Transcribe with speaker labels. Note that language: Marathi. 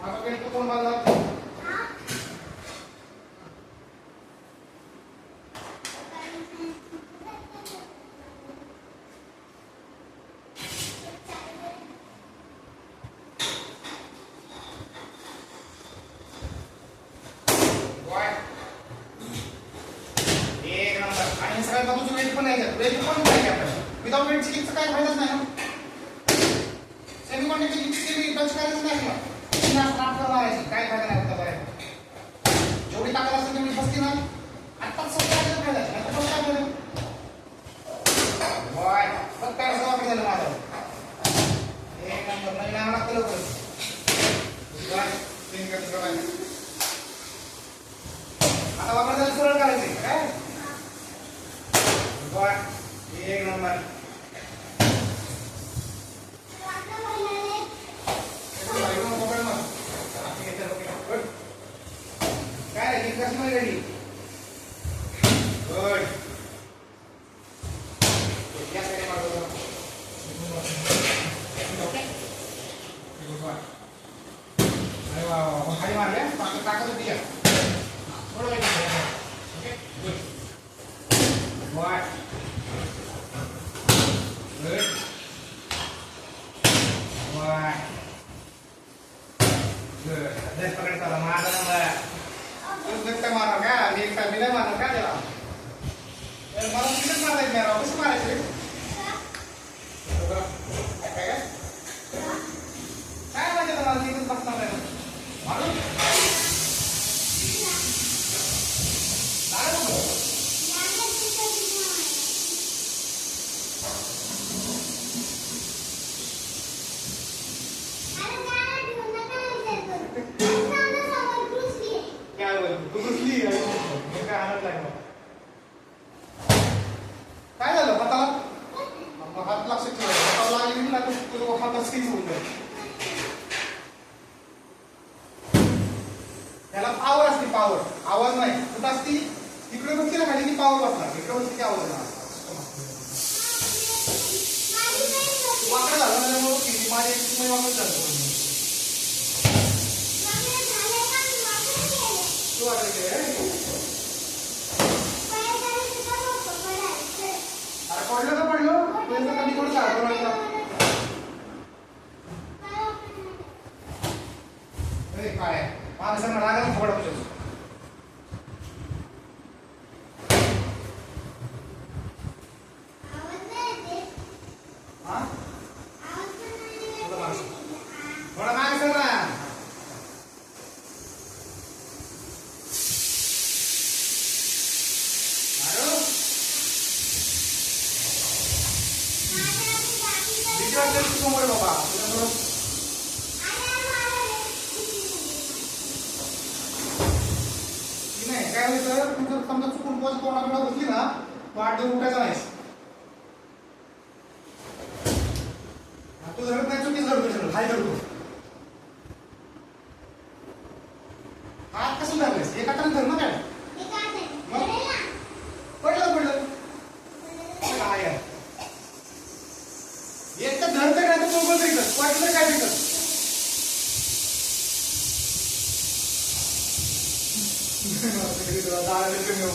Speaker 1: आता काही कोण बांधला सगळ्यात बाजूची वेट पण नाही वेट पण नाही आपल्याला विदाउट वेट चिकित्सा काय फायदाच नाही ना सेमीकंडक्टर चिकित्सेची टच करायचं नाही ना पुन्हा स्टार्ट करायची काय फायदा नाही होता बाहेर जेवढी ताकद असेल तेवढी बसती ना आत्ताच सगळं फायदा नाही तर काय फायदा बाय फक्त काय सगळं काय झालं माझं एक नंबर नाही आम्हाला लागतं लवकर बाय तीन करतो बाय आता वापरायचं सरळ करायचं काय एक नंबर काय रे कसं रेडी गुड या साइड मारो ओके गुड वन अरे वाह खाली मार ले ताकत दिया थोड़ा okay good one good one good das pakai salah mana nambah terus kita marah kan di kabinnya marah kan ya yang marah kita marah ini merah apa sih marah sih kayak saya aja teman itu pas sampai malu काय झालं हाताला हात लक्ष ठेवा हाताला लागली ना तर हात स्किन होऊन जाईल त्याला पावर असते पावर आवाज नाही कुठं असती तिकडे बघते ना खाली ती पावर बसणार इकडे बघते की आवाज येणार वाकडं झालं त्याच्यामुळे किती माझे तुम्ही वापस झालं तू वाटायचे पडलं का पडलं तुझं कधी कोण सारखं राहिलं काय माणसांना रागाला फोड होऊ शकतो थोडा मागे सर ना समोर बाबा नाही काय होतं तुमचं समजा चुकून कोणाकडे बसली ना वाट देऊन उठायचा नाही तू धरत नाही चुकीच धरतो हाय धरतो हात कसं धरलेस एका हाताने धर ना काय पडलं पडलं काय एक तर धरतं काय तर मोबाईल तरी वाटलं काय तरी दादा कमी